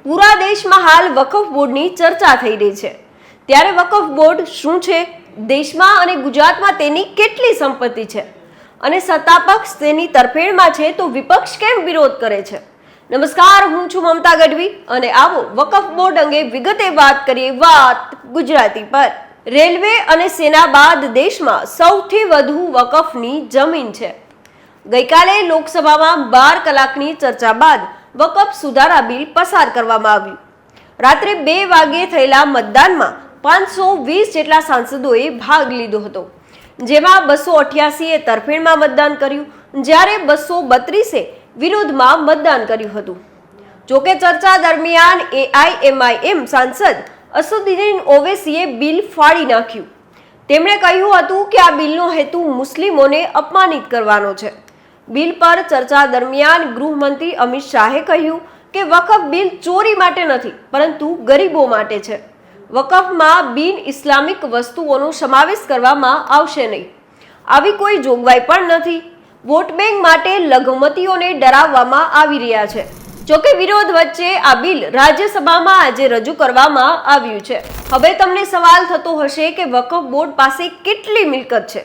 પૂરા દેશમાં હાલ વકફ બોર્ડની ચર્ચા થઈ રહી છે। ત્યારે વકફ બોર્ડ શું છે, દેશમાં અને ગુજરાતમાં તેની કેટલી સંપત્તિ છે અને સત્તાપક્ષ તેની તરફેણમાં છે તો વિપક્ષ કેમ વિરોધ કરે છે? નમસ્કાર, હું છું મમતા ગઢવી અને આવો વકફ બોર્ડ અંગે વિગતે વાત કરીએ। વાત ગુજરાતી પર। રેલવે અને સેના બાદ દેશમાં સૌથી વધુ વકફની જમીન છે। ગઈકાલે લોકસભામાં 12 કલાકની ચર્ચા બાદ વકફ સુધારા બિલ પસાર કરવામાં આવ્યું। રાત્રે 2 વાગ્યે થયેલા મતદાનમાં 520 જેટલા સાંસદોએ ભાગ લીધો હતો, જેમાં 288 એ તરફેણમાં મતદાન કર્યું, જ્યારે 232 વિરોધમાં મતદાન કર્યું હતું। જોકે ચર્ચા દરમિયાન AIMIM સાંસદ અસદુદ્દીન ઓવૈસીએ બિલ ફાડી નાખ્યું। તેમણે કહ્યું હતું કે આ બિલનો હેતુ મુસ્લિમોને અપમાનિત કરવાનો છે। બિલ પર ચર્ચા દરમિયાન ગૃહમંત્રી અમિત શાહે કહ્યું કે વકફ બિલ ચોરી માટે નથી, પરંતુ ગરીબો માટે છે। વકફમાં બિન ઇસ્લામિક વસ્તુઓનો સમાવેશ કરવામાં આવશે નહીં, આવી કોઈ જોગવાઈ પણ નથી। વોટ બેંક માટે લઘુમતીઓને ડરાવવામાં આવી રહ્યા છે। જોકે વિરોધ વચ્ચે આ બિલ રાજ્યસભામાં આજે રજૂ કરવામાં આવ્યું છે। હવે તમને સવાલ થતો હશે કે વકફ બોર્ડ પાસે કેટલી મિલકત છે?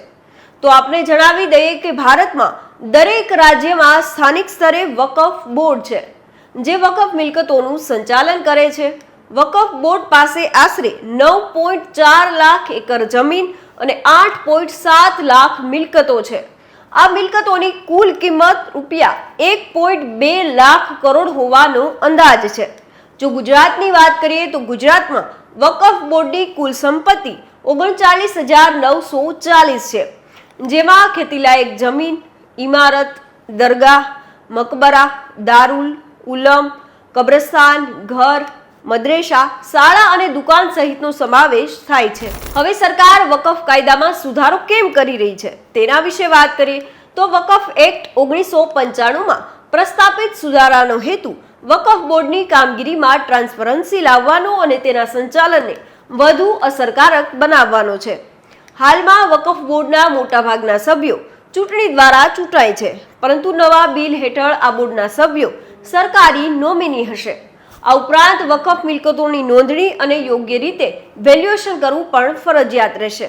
તો આપણે જણાવી દઈએ કે ભારતમાં દરેક રાજ્યમાં સ્થાનિક સ્તરે વકફ બોર્ડ છે, જે વકફ મિલકતોનું સંચાલન કરે છે। વકફ બોર્ડ પાસે આશરે 9.4 લાખ એકર જમીન અને 8.7 લાખ મિલકતો છે। આ મિલકતોની કુલ કિંમત રૂપિયા 1.2 લાખ કરોડ હોવાનો અંદાજ છે। જો ગુજરાતની વાત કરીએ તો ગુજરાતમાં વકફ બોર્ડની કુલ સંપત્તિ 39,940 છે, જેમાં ખેતીલાયક જમીન, ઇમારત, દરગાહ, મકબરા, દારૂલ ઉલમ, કબ્રસ્તાન, ઘર, મદ્રેસા, શાળા અને દુકાન સહિતનો સમાવેશ થાય છે। હવે સરકાર વકફ કાયદામાં સુધારો કેમ કરી રહી છે તેના વિશે વાત કરીએ તો વકફ એક્ટ 1995માં પ્રસ્તાપિત સુધારાનો હેતુ વકફ બોર્ડની કામગીરીમાં ટ્રાન્સપરન્સી લાવવાનો અને તેના સંચાલનને વધુ અસરકારક બનાવવાનો છે। હાલમાં વકફ બોર્ડના મોટાભાગના સભ્યો ચૂંટણી દ્વારા ચૂંટાય છે, પરંતુ નવા બિલ હેઠળ આ બોર્ડના સભ્યો સરકારી નોમિની હશે। આ ઉપરાંત વકફ મિલકતોની નોંધણી અને યોગ્ય રીતે વેલ્યુએશન કરવું પણ ફરજિયાત રહેશે,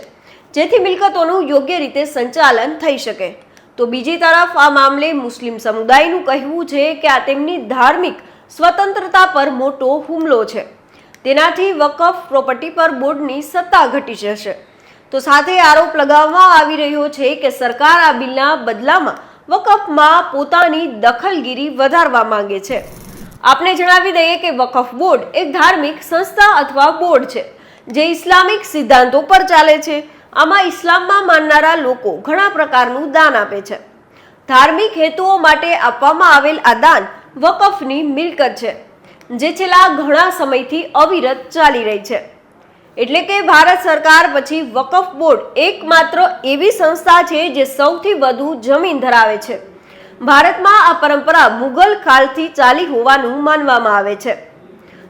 જેથી મિલકતોનું યોગ્ય રીતે સંચાલન થઈ શકે। તો બીજી તરફ આ મામલે મુસ્લિમ સમુદાયનું કહેવું છે કે આ તેમની ધાર્મિક સ્વતંત્રતા પર મોટો હુમલો છે। તેનાથી વકફ પ્રોપર્ટી પર બોર્ડની સત્તા ઘટી જશે। તો સાથે આરોપ લગાવવામાં આવી રહ્યો છે કે સરકાર આ બિલના બદલામાં વકફમાં પોતાની દખલગીરી વધારવા માંગે છે। આપણે જણાવી દઈએ કે વકફ બોર્ડ એક ધાર્મિક સંસ્થા અથવા બોર્ડ છે, જે ઇસ્લામિક સિદ્ધાંતો પર ચાલે છે। આમાં ઇસ્લામમાં માનનારા લોકો ઘણા પ્રકારનું દાન આપે છે। ધાર્મિક હેતુઓ માટે આપવામાં આવેલ આ દાન વકફની મિલકત છે, જે છેલ્લા ઘણા સમયથી અવિરત ચાલી રહી છે। એટલે કે ભારત સરકાર પછી વકફ બોર્ડ એકમાત્ર એવી સંસ્થા છે જે સૌથી વધુ જમીન ધરાવે છે। ભારતમાં આ પરંપરા મુગલ કાળથી ચાલી હોવાનું માનવામાં આવે છે।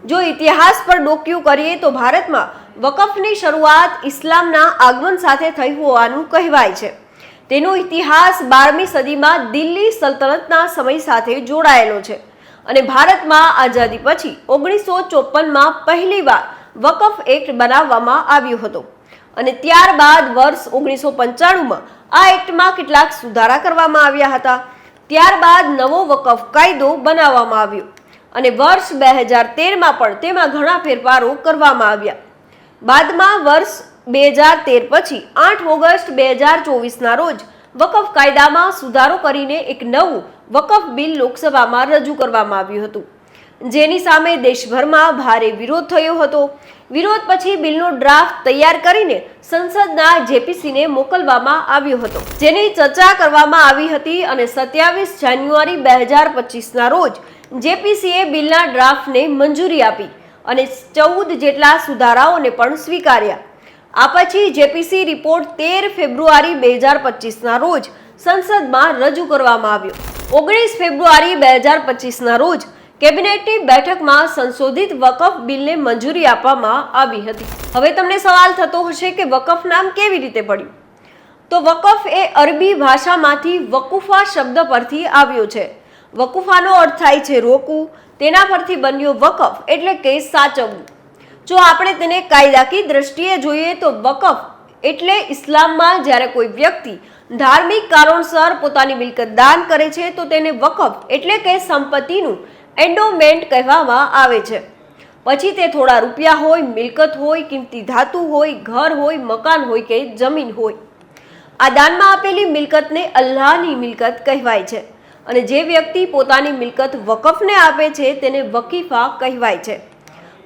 જો ઇતિહાસ પર ડોકિયું કરીએ તો ભારતમાં વકફની શરૂઆત ઇસ્લામના આગમન સાથે થઈ હોવાનું કહેવાય છે। તેનો ઇતિહાસ 12મી સદીમાં દિલ્હી સલ્તનતના સમય સાથે જોડાયેલો છે અને ભારતમાં આઝાદી પછી 1954માં પહેલીવાર વકફ એક્ટ બનાવવામાં આવ્યો હતો અને ત્યારબાદ વર્ષ 1995માં આ એક્ટમાં કેટલાક સુધારા કરવામાં આવ્યા હતા। ત્યારબાદ નવો વકફ કાયદો બનાવવામાં આવ્યો અને વર્ષ 2013માં પણ તેમાં ઘણા ફેરફારો કરવામાં આવ્યા। બાદમાં વર્ષ 2013 પછી 8 ઓગસ્ટ 2024ના રોજ વકફ કાયદામાં સુધારો કરીને એક નવું વકફ બિલ લોકસભામાં રજૂ કરવામાં આવ્યું હતું, જેની સામે દેશભરમાં ભારે વિરોધ થયો હતો। વિરોધ પછી બિલનો ડ્રાફ્ટ તૈયાર કરીને સંસદના જેપીસીને મોકલવામાં આવ્યો હતો, જેની ચર્ચા કરવામાં આવી હતી અને 27 જાન્યુઆરી 2025ના રોજ જેપીસીએ બિલના ડ્રાફ્ટને મંજૂરી આપી અને 14 જેટલા સુધારાઓને પણ સ્વીકાર્યા। આ પછી જેપીસી રિપોર્ટ 13 ફેબ્રુઆરી 2025ના રોજ સંસદમાં રજૂ કરવામાં આવ્યો। 19 ફેબ્રુઆરી 2025ના રોજ કેબિનેટની બેઠકમાં સંશોધિત વકફ બિલને મંજૂરી આપવામાં આવી હતી। હવે તમને સવાલ થતો હશે કે વકફ નામ કેવી રીતે પડ્યું? તો વકફ એ અરબી ભાષામાંથી વકુફા શબ્દ પરથી આવ્યો છે વકુફાનો અર્થ થાય છે રોકવું, તેના પરથી બન્યો વકફ એટલે કે સાચવવું. જો આપણે તેને કાયદાકીય દ્રષ્ટિએ જોઈએ તો વકફ એટલે ઇસ્લામમાં જ્યારે કોઈ વ્યક્તિ ધાર્મિક કારણોસર પોતાની મિલકત દાન કરે છે તો તેને વકફ એટલે કે સંપત્તિનું એન્ડોમેન્ટ કહેવામાં આવે છે. પછી તે થોડા રૂપિયા હોય, મિલકત હોય, કિંમતી ધાતુ હોય, ઘર હોય, મકાન હોય કે જમીન હોય. આ દાનમાં આપેલી મિલકતને અલ્લાહની મિલકત કહેવાય છે અને જે વ્યક્તિ પોતાની મિલકત વકફને આપે છે તેને વકીફા કહેવાય છે.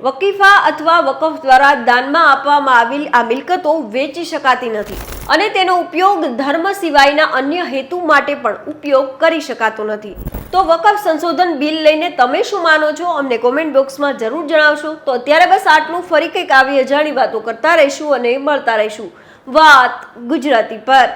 વકીફા અથવા વકફ દ્વારા દાનમાં આપવામાં આવેલી આ મિલકતો વેચી શકાતી નથી અને તેનો ઉપયોગ ધર્મ સિવાયના અન્ય હેતુ માટે પણ ઉપયોગ કરી શકાતો નથી. તો વકફ સંશોધન બિલ લઈને તમે શું માનો છો અમને કોમેન્ટ બોક્સમાં જરૂર જણાવશો. તો અત્યારે બસ આટલું. ફરી કંઈક આવી અજાણી વાતો કરતા રહીશું અને મળતા રહીશું વાત ગુજરાતી પર.